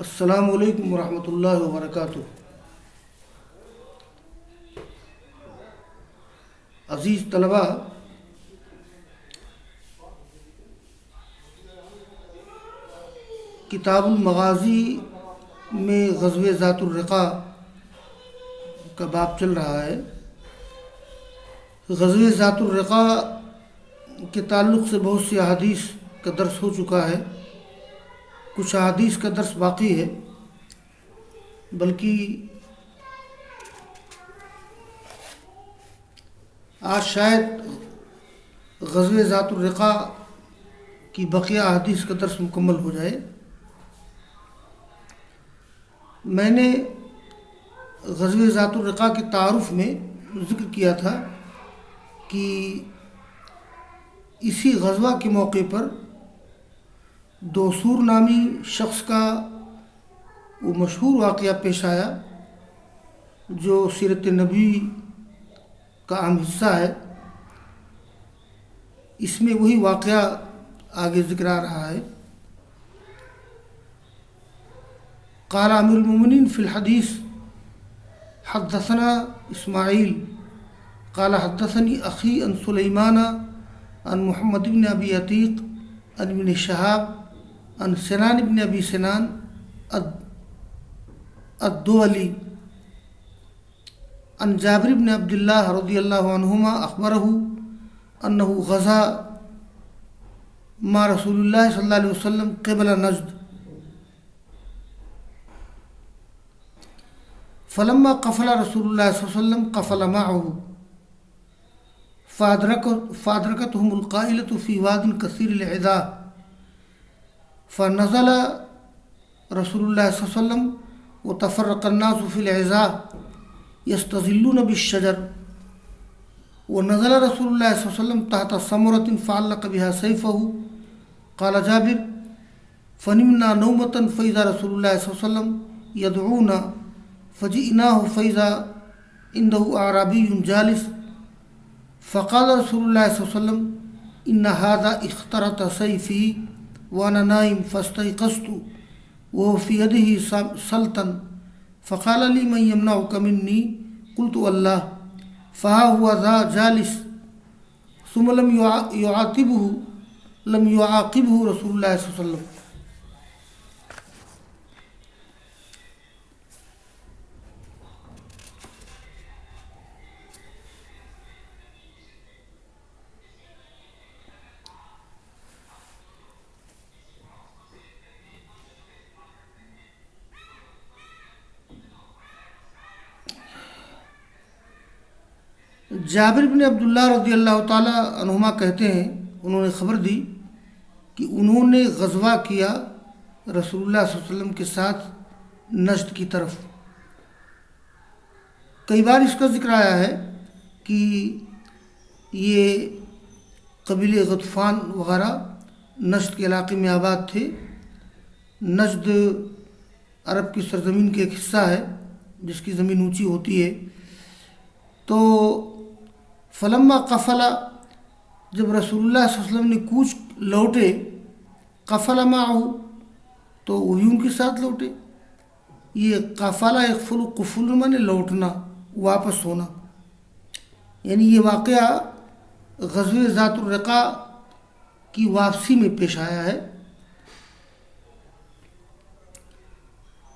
السلام علیکم ورحمۃ اللہ وبرکاتہ۔ عزیز طلبہ، کتاب المغازی میں غزوہ ذات الرقاع کا باب چل رہا ہے۔ غزوہ ذات الرقاع کے تعلق سے بہت سی احادیث کا درس ہو چکا ہے، کچھ احادیث کا درس باقی ہے، بلکہ آج شاید غزوہ ذات الرقاع کی بقیہ احادیث کا درس مکمل ہو جائے۔ میں نے غزوہ ذات الرقاع کے تعارف میں ذکر کیا تھا کہ اسی غزوہ کے موقع پر دوسور نامی شخص کا وہ مشہور واقعہ پیش آیا جو سیرت نبی کا اہم حصہ ہے۔ اس میں وہی واقعہ آگے ذکر آ رہا ہے۔ قال امیر المؤمنین فی الحدیث حدثنا اسماعیل قال حدثنی اخی عن سلیمان عن محمد بن ابی عتیق عن ابن شہاب عن سنان بن ابی سنان الدولی عن جابر بن عبد اللہ رضی اللہ عنہما اخبرہ انہ غزا مع رسول اللہ صلی اللہ علیہ وسلم قبل نجد فلما قفل رسول اللہ صلی اللہ علیہ وسلم قفل معه فادرکتهم القائلة في واد كثير العذا فنزل رسول الله صلى الله عليه وسلم وتفرق الناس في العزاء يستظلون بالشجر ونزل رسول الله صلى الله عليه وسلم تحت ثمرة فعلق بها سيفه قال جابر فنمنا نومة فإذا رسول الله صلى الله عليه وسلم يدعونا فجئناه فإذا عنده أعرابي جالس فقال رسول الله صلى الله عليه وسلم إن هذا اخترت سيفي وأنا نائم فاستيقظت وهو في يده سلطن فقال لي من يمنعك مني قلت الله فها هو ذا جالس ثم لم يعاقبه رسول الله صلى الله عليه وسلم۔ جابر بن عبداللہ رضی اللہ تعالی عنہما کہتے ہیں، انہوں نے خبر دی کہ انہوں نے غزوہ کیا رسول اللہ صلی اللہ علیہ وسلم کے ساتھ نجد کی طرف۔ کئی بار اس کا ذکر آیا ہے کہ یہ قبیلے غطفان وغیرہ نجد کے علاقے میں آباد تھے۔ نجد عرب کی سرزمین کے ایک حصہ ہے جس کی زمین اونچی ہوتی ہے۔ تو فلما قفلا، جب رسول اللہ صلی اللہ علیہ وسلم نے کوچ لوٹے، قفل معه تو وہ ان کے ساتھ لوٹے۔ یہ قفلہ یقفل قفل مانے لوٹنا، واپس ہونا، یعنی یہ واقعہ غزوہ ذات الرقاع کی واپسی میں پیش آیا ہے۔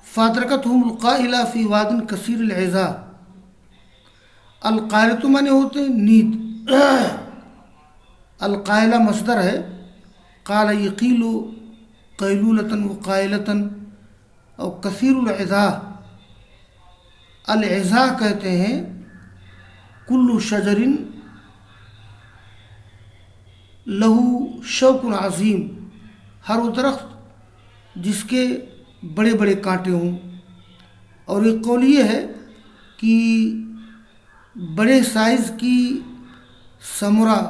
فادرکتهم القائلہ فی واد کثیر العزا، القائلۃ مانے ہوتے ہیں نیند، القائلہ مصدر ہے، قال یقیل قیلولۃ وقائلۃ او کثیر العزا۔ العزا کہتے ہیں کل شجر لہو شوک عظیم، ہر وہ درخت جس کے بڑے بڑے کانٹے ہوں۔ اور ایک قول یہ ہے کہ بڑے سائز کی سمرہ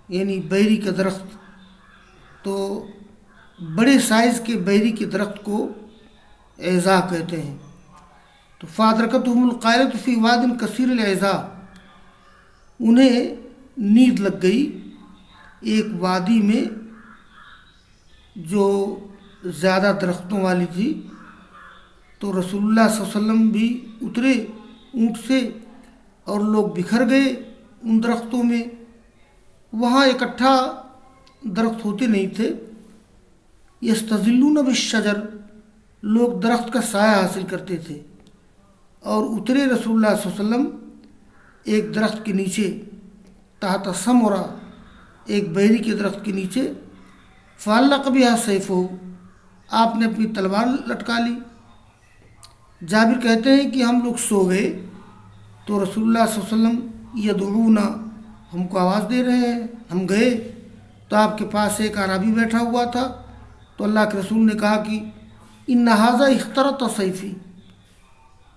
یعنی بیری کا درخت، تو بڑے سائز کے بیری کے درخت کو اعزا کہتے ہیں۔ تو فادرکتهم القائلۃ فی واد کثیر العزا، انہیں نیند لگ گئی ایک وادی میں جو زیادہ درختوں والی تھی، تو رسول اللہ صلی اللہ علیہ وسلم بھی اترے اونٹ سے اور لوگ بکھر گئے ان درختوں میں۔ وہاں اکٹھا درخت ہوتے نہیں تھے۔ یستظلون بالشجر، لوگ درخت کا سایہ حاصل کرتے تھے، اور اترے رسول اللہ صلی اللہ علیہ وسلم ایک درخت کے نیچے، تحت ثمرہ، ایک بیری کے درخت کے نیچے، فعلق بہا سیفہ، آپ نے اپنی تلوار لٹکا لی۔ جابر کہتے ہیں کہ ہم لوگ سو گئے تو رسول اللہ صلی اللہ علیہ وسلم یدعونا، ہم کو آواز دے رہے ہیں۔ ہم گئے تو آپ کے پاس ایک اعرابی بیٹھا ہوا تھا، تو اللہ کے رسول نے کہا کہ ان ھذا اخترط سیفی،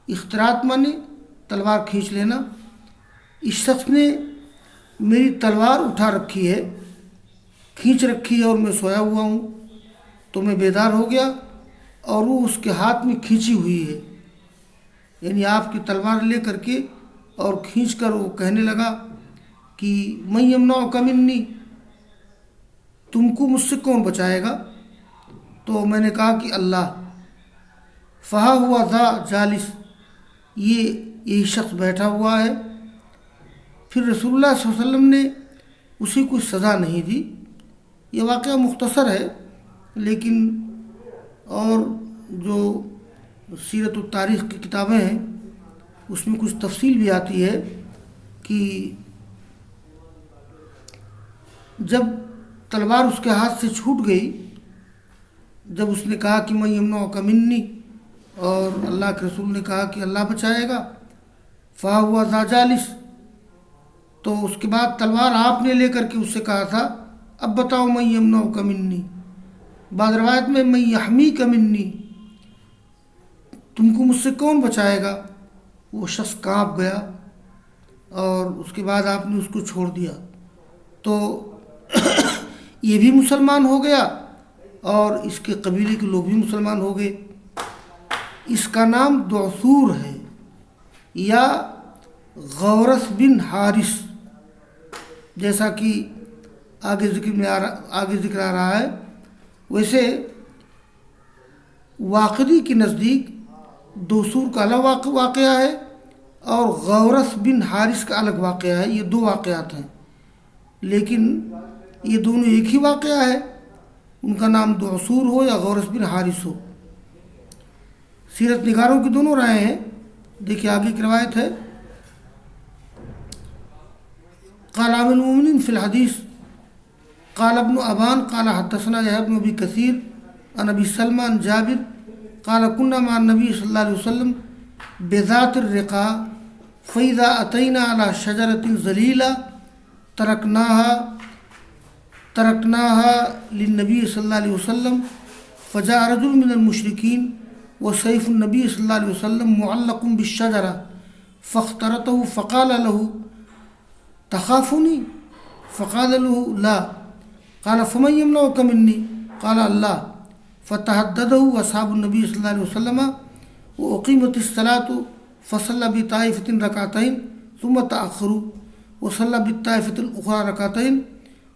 اختراط مانے تلوار کھینچ لینا، اس شخص نے میری تلوار اٹھا رکھی ہے، کھینچ رکھی ہے، اور میں سویا ہوا ہوں۔ تو میں بیدار ہو گیا اور وہ اس کے ہاتھ میں کھینچی ہوئی ہے، یعنی آپ کی تلوار لے کر کے اور کھینچ کر وہ کہنے لگا کہ من یمنعک منی، تم کو مجھ سے کون بچائے گا؟ تو میں نے کہا کہ اللہ۔ فہا ہوا ذا جالس، یہی شخص بیٹھا ہوا ہے۔ پھر رسول اللہ صلی اللہ علیہ وسلم نے اسی کو سزا نہیں دی۔ یہ واقعہ مختصر ہے، لیکن اور جو سیرت و تاریخ کی کتابیں ہیں اس میں کچھ تفصیل بھی آتی ہے کہ جب تلوار اس کے ہاتھ سے چھوٹ گئی، جب اس نے کہا کہ من یمنعک منی، اور اللہ کے رسول نے کہا کہ اللہ بچائے گا، فہا ہوا ذا جالس، تو اس کے بعد تلوار آپ نے لے کر کے اس سے کہا تھا اب بتاؤ من یمنعک منی، بعض روایت میں من یحمیک منی، تم کو مجھ سے کون بچائے گا؟ وہ شخص کانپ گیا اور اس کے بعد آپ نے اس کو چھوڑ دیا، تو یہ بھی مسلمان ہو گیا اور اس کے قبیلے کے لوگ بھی مسلمان ہو گئے۔ اس کا نام دعثور ہے یا غورث بن حارث، جیسا کہ آگے ذکر آ رہا ہے۔ ویسے واقدی کے نزدیک دعثور کا الگ واقعہ ہے اور غورث بن حارث کا الگ واقعہ ہے، یہ دو واقعات ہیں، لیکن یہ دونوں ایک ہی واقعہ ہے، ان کا نام دعثور ہو یا غورث بن حارث ہو۔ سیرت نگاروں کی دونوں رائے ہیں۔ دیکھیے آگے کی روایت ہے، قال امیر المؤمنین فی الحدیث قال ابن ابان قال حدثنا یحیی بن ابی کثیر عن ابی سلمى عن جابر قال كنا مع النبي صلی اللہ علیہ وسلم بذات الرقاء فإذا أتينا على شجرة ظليلة تركناها للنبي صلی اللہ علیہ وسلم فجاء رجل من المشركين وسيف النبي صلی اللہ علیہ وسلم معلق بالشجرة فاخترطه فقال له تخافني؟ فقال له لا، قال فمن يمنعك مني؟ قال الله، فتحدده أصحاب النبي صلى الله عليه وسلم وأقيمت الصلاة فصلى بطائفة ركعتين ثم تأخروا وصلى بالطائفة الأخرى ركعتين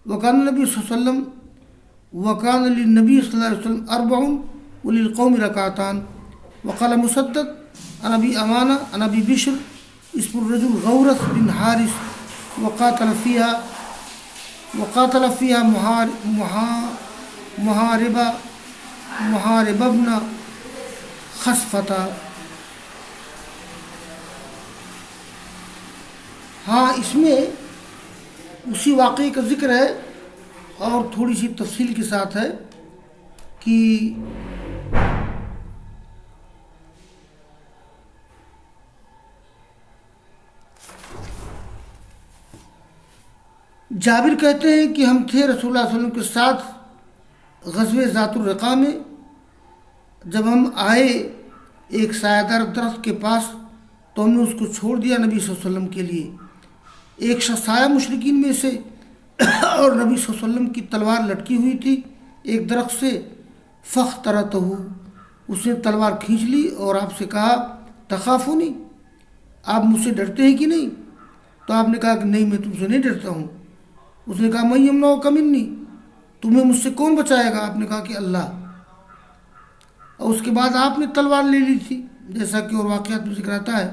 وكان النبي صلى الله عليه وسلم وكان للنبي صلى الله عليه وسلم 4 وللقوم ركعتان. وقال مسدد عن أبي أمانة عن أبي بشر اسم الرجل غورث بن حارث وقاتل فيها محارب ابن خصفتا. ہاں، اس میں اسی واقعے کا ذکر ہے اور تھوڑی سی تفصیل کے ساتھ ہے کہ جابر کہتے ہیں کہ ہم تھے رسول اللہ صلی اللہ علیہ وسلم کے ساتھ غزوہ ذات الرقاء میں. جب ہم آئے ایک سایہ دار درخت کے پاس تو ہم نے اس کو چھوڑ دیا نبی صلی اللہ علیہ وسلم کے لیے. ایک شخص آیا مشرکین میں سے اور نبی صلی اللہ علیہ وسلم کی تلوار لٹکی ہوئی تھی ایک درخت سے. فاخترطہ، اس نے تلوار کھینچ لی اور آپ سے کہا تخافونی، آپ مجھ سے ڈرتے ہیں کہ نہیں؟ تو آپ نے کہا کہ نہیں، میں تم سے نہیں ڈرتا ہوں. اس نے کہا من یمنعک منی، تمہیں مجھ سے کون بچائے گا؟ آپ نے کہا کہ اللہ. اور اس کے بعد آپ نے تلوار لے لی تھی، جیسا کہ اور واقعات میں ذکر آتا ہے۔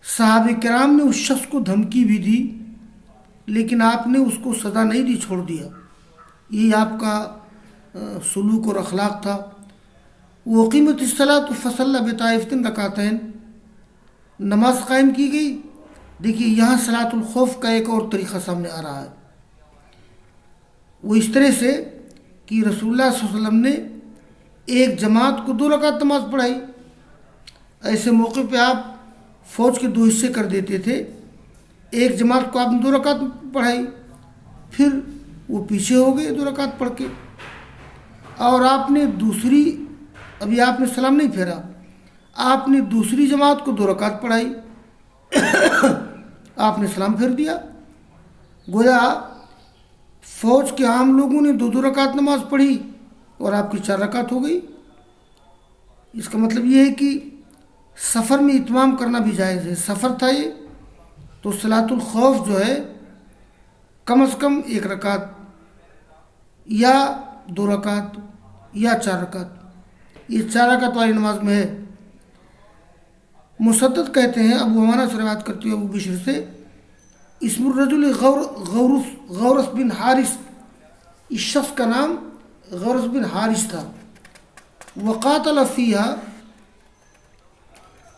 صحابہ کرام نے اس شخص کو دھمکی بھی دی، لیکن آپ نے اس کو سزا نہیں دی، چھوڑ دیا۔ یہی آپ کا سلوک اور اخلاق تھا۔ وقیمت الصلاۃ فصلی بطائفۃ رکعتین، نماز قائم کی گئی۔ دیکھیے یہاں صلاۃ الخوف کا ایک اور طریقہ سامنے آ رہا ہے، وہ اس طرح سے کہ رسول اللہ صلی اللہ علیہ وسلم نے ایک جماعت کو 2 رکعت نماز پڑھائی۔ ایسے موقع پہ آپ فوج کے 2 حصے کر دیتے تھے، ایک جماعت کو آپ نے 2 رکعت پڑھائی، پھر وہ پیچھے ہو گئے 2 رکعت پڑھ کے، اور آپ نے دوسری، ابھی آپ نے سلام نہیں پھیرا، آپ نے دوسری جماعت کو 2 رکعت پڑھائی، آپ نے سلام پھیر دیا۔ گویا فوج کے عام لوگوں نے 2 رکعت نماز پڑھی اور آپ کی 4 رکعت ہو گئی۔ اس کا مطلب یہ ہے کہ سفر میں اتمام کرنا بھی جائز ہے۔ سفر تھا یہ، تو صلاۃ الخوف جو ہے کم از کم 1 رکعت یا 2 رکعت یا 4 رکعت، یہ 4 رکعت والی نماز میں ہے۔ مسدد کہتے ہیں، ابو عوانہ سے روایت کرتے ہوئے ابو بشر سے، اسم الرجل غورث بن حارث، اس شخص کا نام غورث بن حارث تھا۔ وقاتل فیہا،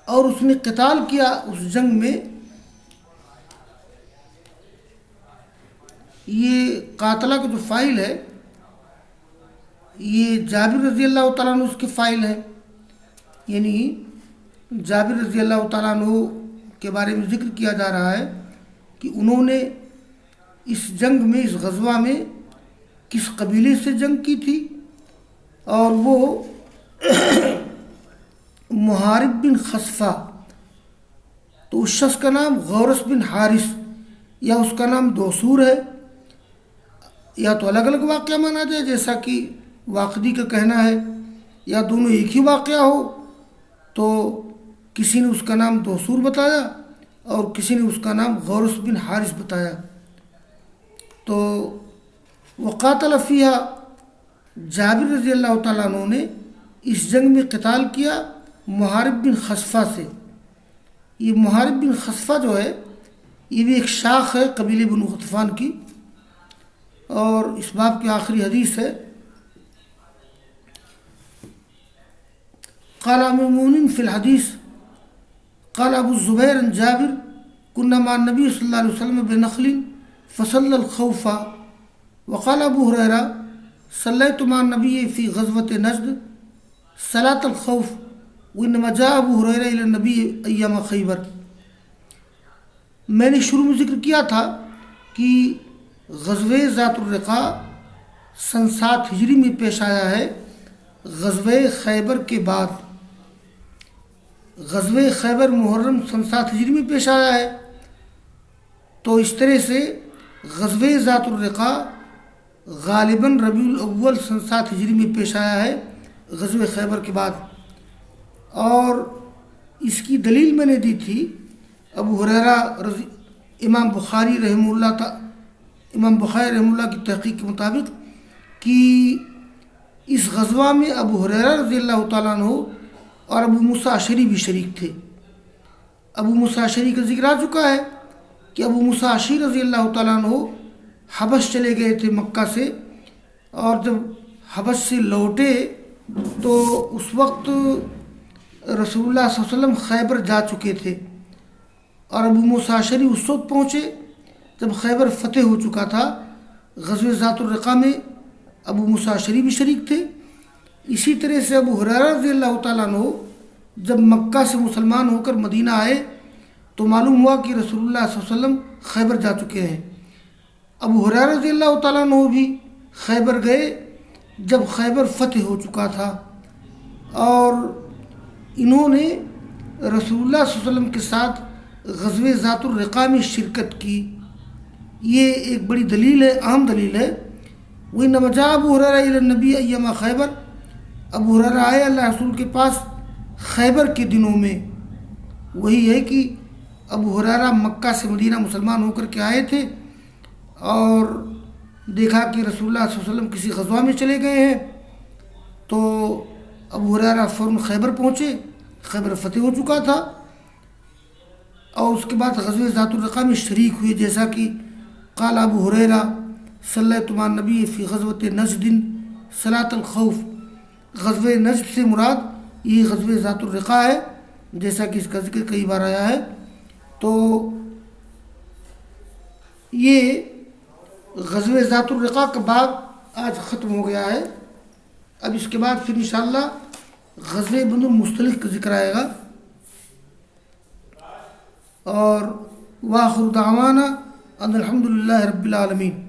اور اس نے قتال کیا اس جنگ میں۔ یہ قاتلہ کا جو فاعل ہے یہ جابر رضی اللہ تعالیٰ عنہ اس کے فاعل ہے، یعنی جابر رضی اللہ تعالیٰ عنہ کے بارے میں ذکر کیا جا رہا ہے کہ انہوں نے اس جنگ میں، اس غزوہ میں کس قبیلے سے جنگ کی تھی، اور وہ محارب بن خصفہ، تو اس شخص کا نام غورث بن حارث، یا اس کا نام دوسور ہے، یا تو الگ الگ واقعہ مانا جائے جیسا کہ واقدی کا کہنا ہے، یا دونوں ایک ہی واقعہ ہو، تو کسی نے اس کا نام دوسور بتایا اور کسی نے اس کا نام غورث بن حارث بتایا۔ تو وقاتل فیہا، جابر رضی اللہ تعالیٰ عنہ نے اس جنگ میں قتال کیا محارب بن خصفہ سے۔ یہ محارب بن خصفہ جو ہے یہ بھی ایک شاخ ہے قبیلے بنو غطفان کی، اور اس باب کی آخری حدیث ہے، قال امیر المؤمنین فی الحدیث قال ابو الزبیر عن جابر كنا مع النبی صلی اللہ علیہ وسلم بنخل فصلى الخوف، وقال ابو ہریرہ صلیت مع النبی فی غزوۃ نجد صلاۃ الخوف، وانما جاء ابو ہریرہ الی النبی ایام خیبر۔ میں نے شروع میں ذکر کیا تھا کہ غزوہ ذات الرقاع سن 7 ہجری میں پیش آیا ہے، غزوہ خیبر کے بعد۔ غزوہ خیبر محرم سن 7 ہجری میں پیش آیا ہے، تو اس طرح سے غزوہ ذات الرقاع غالباً ربیع الاول سن 7 ہجری میں پیش آیا ہے غزوہ خیبر کے بعد۔ اور اس کی دلیل میں نے دی تھی ابو ہریرہ امام بخاری رحمہ اللہ کی تحقیق کے مطابق کہ اس غزوہ میں ابو ہریرہ رضی اللہ تعالیٰ عنہ اور ابو موسیٰ اشعری بھی شریک تھے۔ ابو موسیٰ اشعری کا ذکر آ چکا ہے کہ ابو موسیٰ اشعری رضی اللہ تعالیٰ عنہ حبش چلے گئے تھے مکہ سے، اور جب حبش سے لوٹے تو اس وقت رسول اللہ صلی اللہ علیہ وسلم خیبر جا چکے تھے، اور ابو موسیٰ اشعری اس وقت پہنچے جب خیبر فتح ہو چکا تھا۔ غزوہ ذات الرقاع میں ابو موسیٰ اشعری بھی شریک تھے۔ اسی طرح سے ابو ہریرہ رضی اللہ تعالیٰ عنہ جب مکہ سے مسلمان ہو کر مدینہ آئے تو معلوم ہوا کہ رسول اللہ صلی اللہ علیہ وسلم خیبر جا چکے ہیں۔ ابو ہریرہ رضی اللہ تعالیٰ عنہ بھی خیبر گئے جب خیبر فتح ہو چکا تھا، اور انہوں نے رسول اللہ صلی اللہ علیہ وسلم کے ساتھ غزوہ ذات الرقاع میں شرکت کی۔ یہ ایک بڑی دلیل ہے، اہم دلیل ہے۔ وَإِنَّمَا جَاءَ أَبُو هُرَيْرَةَ إِلَى النَّبِيِّ أَيَّامَ خیبر، ابو ہریرہ آئے اللہ رسول کے پاس خیبر کے دنوں میں۔ وہی ہے کہ ابو ہریرہ مکہ سے مدینہ مسلمان ہو کر کے آئے تھے، اور دیکھا کہ رسول اللہ صلی اللہ علیہ وسلم کسی غزوہ میں چلے گئے ہیں، تو ابو ہریرہ فوراً خیبر پہنچے، خیبر فتح ہو چکا تھا، اور اس کے بعد غزوہ ذات الرقاع میں شریک ہوئے، جیسا کہ قال ابو ہریرہ صلیت مع النبی فی غزوۃ نجد صلاۃ الخوف، غزوہ نجد سے مراد یہ غزوہ ذات الرقاع ہے، جیسا کہ اس کا ذکر کئی بار آیا ہے۔ تو یہ غزوہ ذات الرقاع کا باب آج ختم ہو گیا ہے۔ اب اس کے بعد پھر انشاءاللہ غزوہ بنو المصطلق کا ذکر آئے گا، اور وآخر دعوانا ان الحمد للہ رب العالمین۔